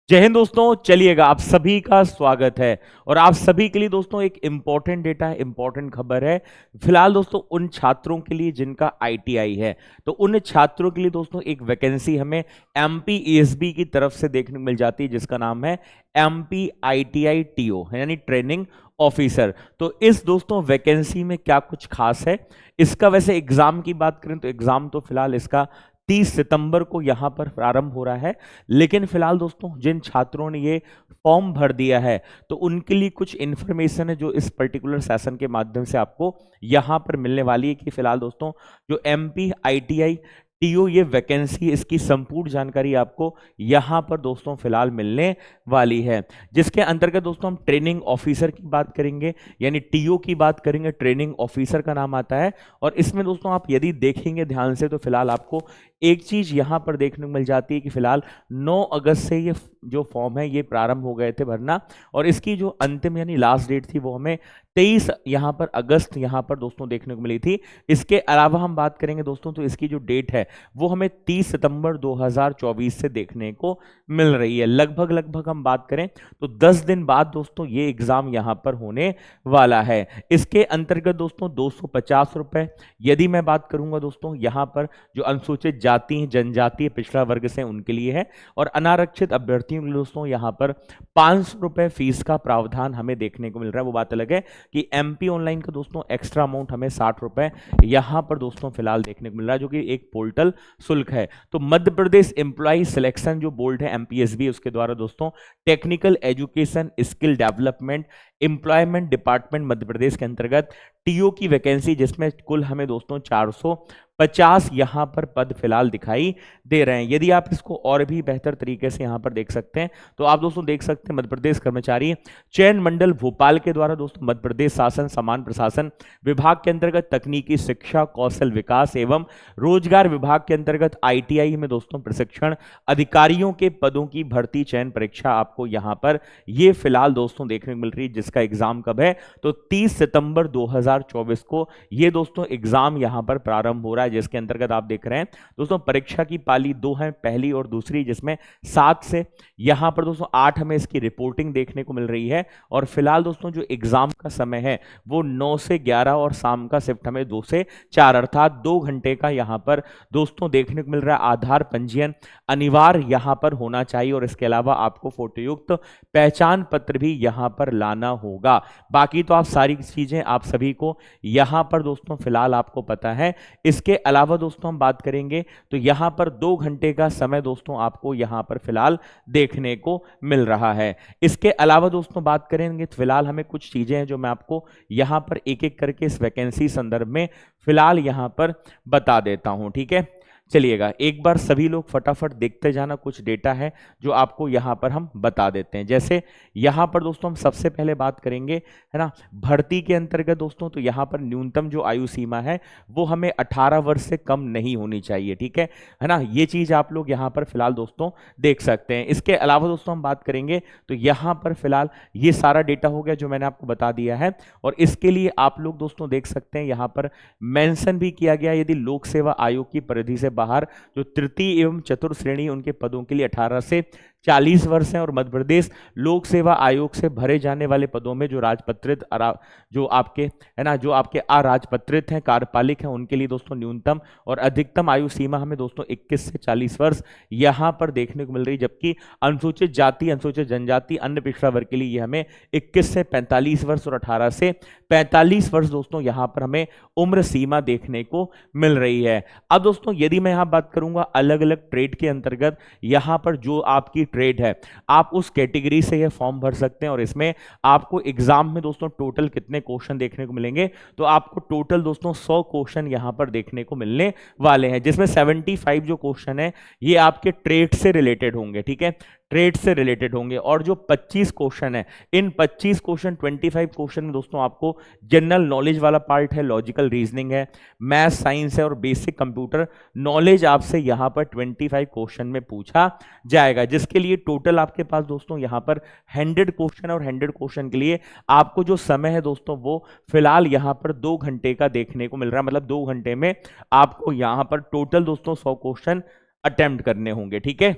जय हिंद दोस्तों। चलिएगा, आप सभी का स्वागत है और आप सभी के लिए दोस्तों एक इंपॉर्टेंट डेटा है, इंपॉर्टेंट खबर है। फिलहाल दोस्तों उन छात्रों के लिए जिनका आईटीआई है, तो उन छात्रों के लिए दोस्तों एक वैकेंसी हमें एमपी ईएसबी की तरफ से देखने को मिल जाती है, जिसका नाम है एमपी आईटीआई टीओ, यानी ट्रेनिंग ऑफिसर। तो इस दोस्तों वैकेंसी में क्या कुछ खास है, इसका वैसे एग्जाम की बात करें तो एग्जाम तो फिलहाल इसका 30 सितंबर को यहां पर प्रारंभ हो रहा है। लेकिन फिलहाल दोस्तों जिन छात्रों ने ये फॉर्म भर दिया है, तो उनके लिए कुछ इंफॉर्मेशन है जो इस पर्टिकुलर सेशन के माध्यम से आपको यहां पर मिलने वाली है कि फिलहाल दोस्तों जो एमपी आईटीआई टीओ ये वैकेंसी, इसकी संपूर्ण जानकारी आपको यहां पर दोस्तों फिलहाल मिलने वाली है। जिसके अंतर्गत दोस्तों हम ट्रेनिंग ऑफिसर की बात करेंगे, यानी टीओ की बात करेंगे, ट्रेनिंग ऑफिसर का नाम आता है। और इसमें दोस्तों आप यदि देखेंगे ध्यान से तो फिलहाल आपको एक चीज यहां पर देखने को मिल जाती है कि फिलहाल 9 अगस्त से ये जो फॉर्म है ये प्रारंभ हो गए थे भरना, और इसकी जो अंतिम यानी लास्ट डेट थी वो हमें 23 यहां पर अगस्त यहां पर दोस्तों देखने को मिली थी। इसके अलावा हम बात करेंगे दोस्तों तो इसकी जो डेट है वो हमें 30 सितंबर 2024 से देखने को मिल रही है। लगभग लगभग हम बात करें तो 10 दिन बाद दोस्तों ये एग्जाम यहां पर होने वाला है। इसके अंतर्गत दोस्तों 250 रुपए, यदि मैं बात करूंगा दोस्तों यहां पर जो अनुसूचित जाति जनजातीय पिछड़ा वर्ग से उनके लिए है, और अनारक्षित अभ्यर्थियों के लिए दोस्तों यहां पर 500 रुपए फीस का प्रावधान हमें देखने को मिल रहा है। वो बात अलग है कि एमपी ऑनलाइन का दोस्तों एक्स्ट्रा अमाउंट हमें 60 रुपए यहां पर दोस्तों फिलहाल देखने को मिल रहा है, जो कि एक पोर्टल शुल्क है। तो मध्य प्रदेश एम्प्लॉय सिलेक्शन जो बोर्ड है एमपीएसबी, उसके द्वारा दोस्तों technical education skill development employment department Madhya Pradesh के अंतर्गत टीओ की वैकेंसी, जिसमें कुल हमें दोस्तों 450 यहां पर पद फिलहाल दिखाई दे रहे हैं। यदि आप इसको और भी बेहतर तरीके से यहां पर देख सकते हैं तो आप दोस्तों देख सकते हैं मध्य प्रदेश कर्मचारी चयन मंडल भोपाल के द्वारा दोस्तों मध्य प्रदेश शासन समान प्रशासन विभाग के अंतर्गत तकनीकी शिक्षा कौशल विकास एवं रोजगार विभाग के अंतर्गत आईटीआई में दोस्तों प्रशिक्षण अधिकारियों के पदों की भर्ती चयन परीक्षा आपको यहां पर ये फिलहाल दोस्तों देखने को मिल रही है, जिसका एग्जाम कब है तो 30 सितंबर 2024 को ये दोस्तों एग्जाम यहां पर प्रारंभ हो रहा है। जिसके अंतर्गत आप देख रहे हैं दोस्तों परीक्षा की पाली 2 है, पहली और दूसरी, जिसमें 7 से यहां पर दोस्तों 8 हमें इसकी रिपोर्टिंग देखने को मिल रही है। और फिलहाल दोस्तों जो एग्जाम का समय है वो 9 से 11 और शाम का शिफ्ट हमें 2 से 4 अर्थात 2 घंटे का यहां पर दोस्तों देखने को मिल रहा है। आधार पंजीयन अनिवार्य यहां पर होना चाहिए, और इसके अलावा आपको फोटोयुक्त पहचान पत्र भी यहां पर लाना होगा। बाकी तो आप सारी चीजें आप सभी को यहां पर दोस्तों फिलहाल आपको पता है। इसके अलावा दोस्तों हम बात करेंगे तो यहां पर 2 घंटे का समय दोस्तों आपको यहां पर फिलहाल देखने को मिल रहा है। इसके अलावा दोस्तों बात करेंगे तो फिलहाल हमें कुछ चीजें हैं जो मैं आपको यहां पर एक एक करके इस वैकेंसी संदर्भ में फिलहाल यहां पर बता देता हूं, ठीक है। चलिएगा एक बार सभी लोग फटाफट देखते जाना, कुछ डेटा है जो आपको यहां पर हम बता देते हैं। जैसे यहां पर दोस्तों हम सबसे पहले बात करेंगे है ना भर्ती के अंतर्गत दोस्तों, तो यहां पर न्यूनतम जो आयु सीमा है वो हमें 18 वर्ष से कम नहीं होनी चाहिए, ठीक है ना। ये चीज आप लोग यहां पर फिलहाल दोस्तों देख सकते हैं। इसके अलावा दोस्तों हम बात करेंगे तो यहां पर फिलहाल ये सारा डेटा हो गया जो मैंने आपको बता दिया है। और इसके लिए आप लोग दोस्तों देख सकते हैं यहां पर मेंशन भी किया गया, यदि लोक सेवा आयोग की परिधि से बाहर जो तृतीय एवं चतुर्थ श्रेणी उनके पदों के लिए 18 से 40 वर्ष हैं, और मध्य प्रदेश लोक सेवा आयोग से भरे जाने वाले पदों में जो राजपत्रित जो आपके है ना जो आपके अराजपत्रित हैं कार्यपालिक हैं उनके लिए दोस्तों न्यूनतम और अधिकतम आयु सीमा हमें दोस्तों 21 से 40 वर्ष यहां पर देखने को मिल रही, जबकि अनुसूचित जाति अनुसूचित जनजाति अन्य पिछड़ा वर्ग के लिए ये हमें 21 से 45 वर्ष और 18 से 45 वर्ष दोस्तों यहां पर हमें उम्र सीमा देखने को मिल रही है। अब दोस्तों यदि मैं यहां बात करूंगा अलग अलग ट्रेड के अंतर्गत, यहां पर जो आपकी ट्रेड है आप उस कैटेगरी से ये फॉर्म भर सकते हैं, और इसमें आपको एग्जाम में दोस्तों टोटल कितने क्वेश्चन देखने को मिलेंगे तो आपको टोटल दोस्तों 100 क्वेश्चन यहां पर देखने को मिलने वाले हैं, जिसमें 75 जो क्वेश्चन है ये आपके ट्रेड से रिलेटेड होंगे, ठीक है, ट्रेड से रिलेटेड होंगे। और जो 25 क्वेश्चन है इन 25 क्वेश्चन 25 क्वेश्चन में दोस्तों आपको जनरल नॉलेज वाला पार्ट है, लॉजिकल रीजनिंग है, मैथ साइंस है और बेसिक कंप्यूटर नॉलेज आपसे यहां पर 25 क्वेश्चन में पूछा जाएगा, जिसके लिए टोटल आपके पास दोस्तों यहां पर 100 क्वेश्चन और 100 क्वेश्चन के लिए आपको जो समय है दोस्तों वो फिलहाल यहां पर 2 घंटे का देखने को मिल रहा है। मतलब 2 घंटे में आपको यहां पर टोटल दोस्तों 100 क्वेश्चन अटेम्प्ट करने होंगे, ठीक है।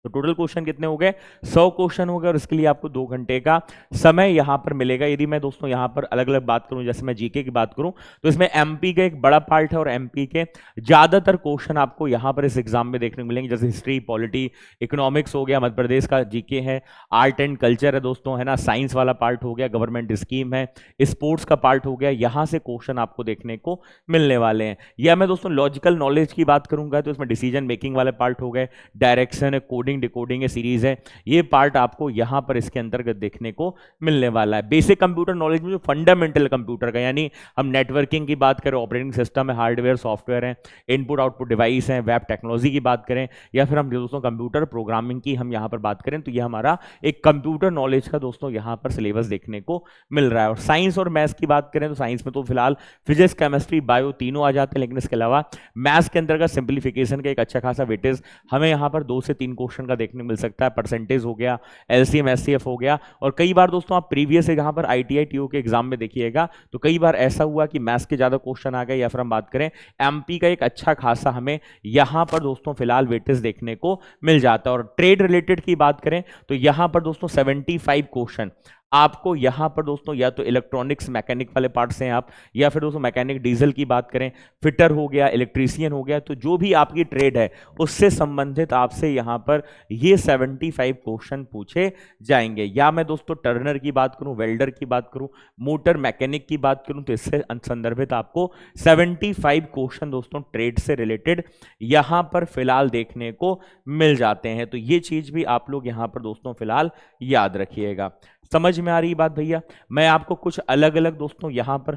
तो टोटल क्वेश्चन कितने हो गए? 100 क्वेश्चन हो गए और इसके लिए आपको 2 घंटे का समय यहां पर मिलेगा। यदि मैं दोस्तों यहां पर अलग अलग बात करूं, जैसे मैं जीके की बात करूं, तो इसमें एमपी का एक बड़ा पार्ट है और एमपी के ज्यादातर क्वेश्चन आपको यहां पर इस एग्जाम में देखने को मिलेंगे, जैसे हिस्ट्री, पॉलिटी, इकोनॉमिक्स हो गया, मध्य प्रदेश का जीके है, आर्ट एंड कल्चर है दोस्तों, है ना, साइंस वाला पार्ट हो गया, गवर्नमेंट स्कीम है, स्पोर्ट्स का पार्ट हो गया, यहां से क्वेश्चन आपको देखने को मिलने वाले हैं। या मैं दोस्तों लॉजिकल नॉलेज की बात करूंगा तो इसमें डिसीजन मेकिंग वाले पार्ट हो गए, डायरेक्शन है, कोडिंग डिकोडिंग है, सीरीज है, ये पार्ट आपको यहां पर इसके अंतर्गत देखने को मिलने वाला है। बेसिक कंप्यूटर नॉलेज में जो फंडामेंटल कंप्यूटर का, यानी हम नेटवर्किंग की बात करें, ऑपरेटिंग सिस्टम है, हार्डवेयर सॉफ्टवेयर है, इनपुट आउटपुट डिवाइस है, वेब टेक्नोलॉजी की बात करें, या फिर हम दोस्तों कंप्यूटर प्रोग्रामिंग की हम यहां पर बात करें, तो यह हमारा एक कंप्यूटर नॉलेज का दोस्तों यहां पर सिलेबस देखने को मिल रहा है। और साइंस और मैथ्स की बात करें तो साइंस में तो फिलहाल फिजिक्स, केमिस्ट्री, बायो तीनों आ जाते हैं, लेकिन इसके अलावा मैथ्स के अंतर्गत सिंप्लीफिकेशन का एक अच्छा खासा वेटेज हमें यहां पर 2 से 3 क्वेश्चन का देखने को मिल सकता है। परसेंटेज हो गया, एलसीएम एचसीएफ हो गया, और कई बार दोस्तों आप प्रीवियस यहां पर आईटीआई टीओ के एग्जाम में देखिएगा तो कई बार ऐसा हुआ कि मैथ्स के ज्यादा क्वेश्चन आ गए, या फिर हम बात करें एमपी का एक अच्छा खासा हमें यहां पर दोस्तों फिलहाल वेटेज देखने को मिल जाता है। और ट्रेड रिलेटेड की बात करें तो यहां पर दोस्तों 75 क्वेश्चन आपको यहां पर दोस्तों या तो इलेक्ट्रॉनिक्स मैकेनिक वाले पार्ट से आप, या फिर दोस्तों मैकेनिक डीजल की बात करें, फिटर हो गया, इलेक्ट्रीशियन हो गया, तो जो भी आपकी ट्रेड है उससे संबंधित आपसे यहां पर ये 75 क्वेश्चन पूछे जाएंगे। या मैं दोस्तों टर्नर की बात करूं, वेल्डर की बात करूं, मोटर मैकेनिक की बात करूं, तो इससे संदर्भित आपको 75 क्वेश्चन दोस्तों ट्रेड से रिलेटेड यहां पर फिलहाल देखने को मिल जाते हैं। तो ये चीज भी आप लोग यहां पर दोस्तों फिलहाल याद रखिएगा। समझ में आ रही बात भैया? मैं आपको कुछ अलग अलग दोस्तों यहां पर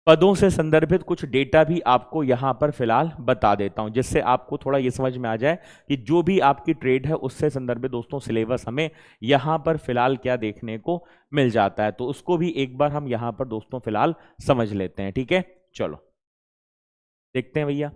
पदों से संदर्भित कुछ डेटा भी आपको यहां पर फिलहाल बता देता हूं, जिससे आपको थोड़ा ये समझ में आ जाए कि जो भी आपकी ट्रेड है उससे संदर्भित दोस्तों सिलेबस हमें यहां पर फिलहाल क्या देखने को मिल जाता है। तो उसको भी एक बार हम यहां पर दोस्तों फिलहाल समझ लेते हैं। ठीक है, चलो देखते हैं भैया।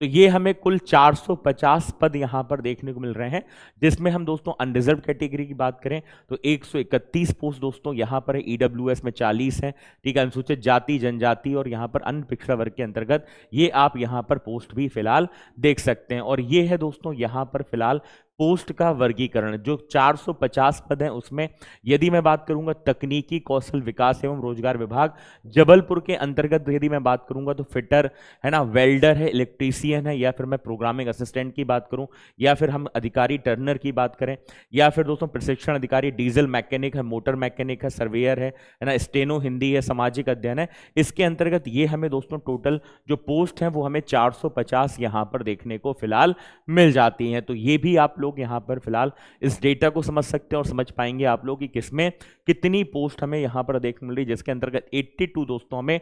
तो ये हमें कुल 450 पद यहां पर देखने को मिल रहे हैं, जिसमें हम दोस्तों अनरिजर्व कैटेगरी की बात करें तो 131 पोस्ट दोस्तों यहां पर है, ईडब्ल्यूएस में 40 है, ठीक है, अनुसूचित जाति जनजाति और यहां पर अन्य पिछड़ा वर्ग के अंतर्गत ये आप यहां पर पोस्ट भी फिलहाल देख सकते हैं। और ये है दोस्तों यहां पर फिलहाल पोस्ट का वर्गीकरण, जो 450 पद हैं उसमें यदि मैं बात करूंगा तकनीकी कौशल विकास एवं रोजगार विभाग जबलपुर के अंतर्गत यदि मैं बात करूंगा तो फिटर है ना, वेल्डर है, इलेक्ट्रीशियन है, या फिर मैं प्रोग्रामिंग असिस्टेंट की बात करूं, या फिर हम अधिकारी टर्नर की बात करें, या फिर दोस्तों प्रशिक्षण अधिकारी डीजल मैकेनिक है, मोटर मैकेनिक है, सर्वेयर है ना, स्टेनो हिंदी है, सामाजिक अध्ययन है, इसके अंतर्गत ये हमें दोस्तों टोटल जो पोस्ट हैं वो हमें 450 यहां पर देखने को फिलहाल मिल जाती हैं। तो ये भी आप लोग यहां पर फिलहाल इस डेटा को समझ सकते हैं और समझ पाएंगे आप लोग कि किसमें कितनी पोस्ट हमें यहां पर देखने मिल रही है, जिसके अंतर्गत 82 दोस्तों हमें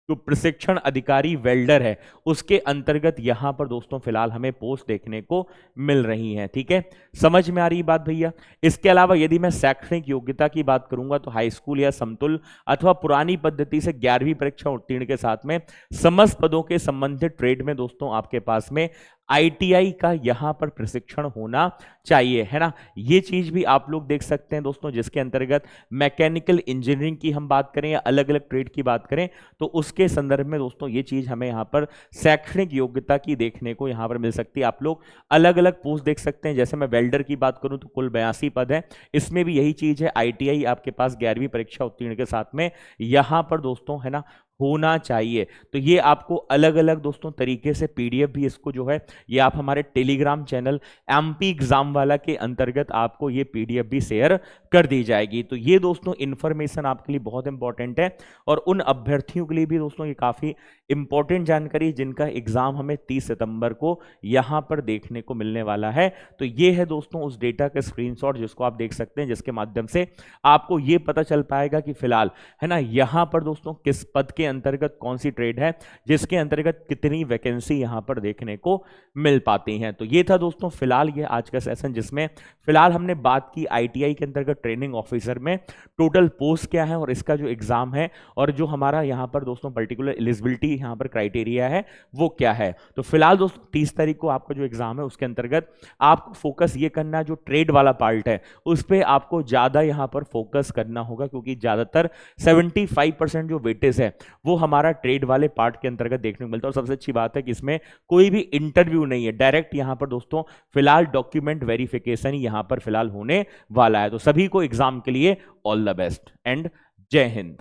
जो प्रशिक्षण अधिकारी वेल्डर है उसके अंतर्गत यहां पर दोस्तों फिलहाल हमें पोस्ट देखने को मिल रही है। ठीक है, समझ में आ रही बात भैया? इसके अलावा यदि मैं शैक्षणिक योग्यता की बात करूंगा तो हाई स्कूल या समतुल्य अथवा पुरानी पद्धति से 11वीं परीक्षा उत्तीर्ण के साथ में समस्त पदों के संबंधित ट्रेड में दोस्तों आपके पास में आईटीआई का यहां पर प्रशिक्षण होना चाहिए, है ना। ये चीज भी आप लोग देख सकते हैं दोस्तों, जिसके अंतर्गत मैकेनिकल इंजीनियरिंग की हम बात करें या अलग अलग ट्रेड की बात करें तो उसके संदर्भ में दोस्तों ये चीज हमें यहां पर शैक्षणिक योग्यता की देखने को यहां पर मिल सकती है। आप लोग अलग अलग पोस्ट देख सकते हैं, जैसे मैं वेल्डर की बात करूं तो कुल 82 पद है, इसमें भी यही चीज है, आईटीआई आपके पास 11वीं परीक्षा उत्तीर्ण के साथ में यहां पर दोस्तों है ना होना चाहिए। तो ये आपको अलग अलग दोस्तों तरीके से पीडीएफ भी इसको जो है ये आप हमारे टेलीग्राम चैनल एमपी एग्जाम वाला के अंतर्गत आपको ये पीडीएफ भी शेयर कर दी जाएगी। तो ये दोस्तों इन्फॉर्मेशन आपके लिए बहुत इंपॉर्टेंट है और उन अभ्यर्थियों के लिए भी दोस्तों ये काफी इंपॉर्टेंट जानकारी जिनका एग्जाम हमें 30 सितंबर को यहां पर देखने को मिलने वाला है। तो ये है दोस्तों उस डेटा का स्क्रीनशॉट जिसको आप देख सकते हैं, जिसके माध्यम से आपको ये पता चल पाएगा कि फिलहाल है ना यहां पर दोस्तों किस पद के अंतर्गत कौन सी ट्रेड है, जिसके अंतर्गत कितनी वैकेंसी यहां पर देखने को मिल पाती हैं। तो ये था दोस्तों फिलहाल ये आज का सेशन, जिसमें फिलहाल हमने बात की आईटीआई के अंतर्गत ट्रेनिंग ऑफिसर में टोटल पोस्ट क्या है और इसका जो एग्जाम है और जो हमारा यहां पर दोस्तों पर्टिकुलर एलिजिबिलिटी यहाँ पर क्राइटेरिया है वो क्या है। तो फिलहाल दोस्तों 30 तारीख को आपका जो एग्जाम है उसके अंतर्गत आपको फोकस ये करना, जो ट्रेड वाला पार्ट है उस पर आपको ज्यादा यहाँ पर फोकस करना होगा, क्योंकि ज्यादातर 75% जो वेटेज है वो हमारा ट्रेड वाले पार्ट के अंतर्गत देखने को मिलता है। और सबसे अच्छी बात है कि इसमें कोई भी इंटरव्यू नहीं है, डायरेक्ट यहां पर दोस्तों फिलहाल डॉक्यूमेंट वेरिफिकेशन ही यहां पर फिलहाल होने वाला है। तो सभी को एग्जाम के लिए ऑल द बेस्ट एंड जय हिंद।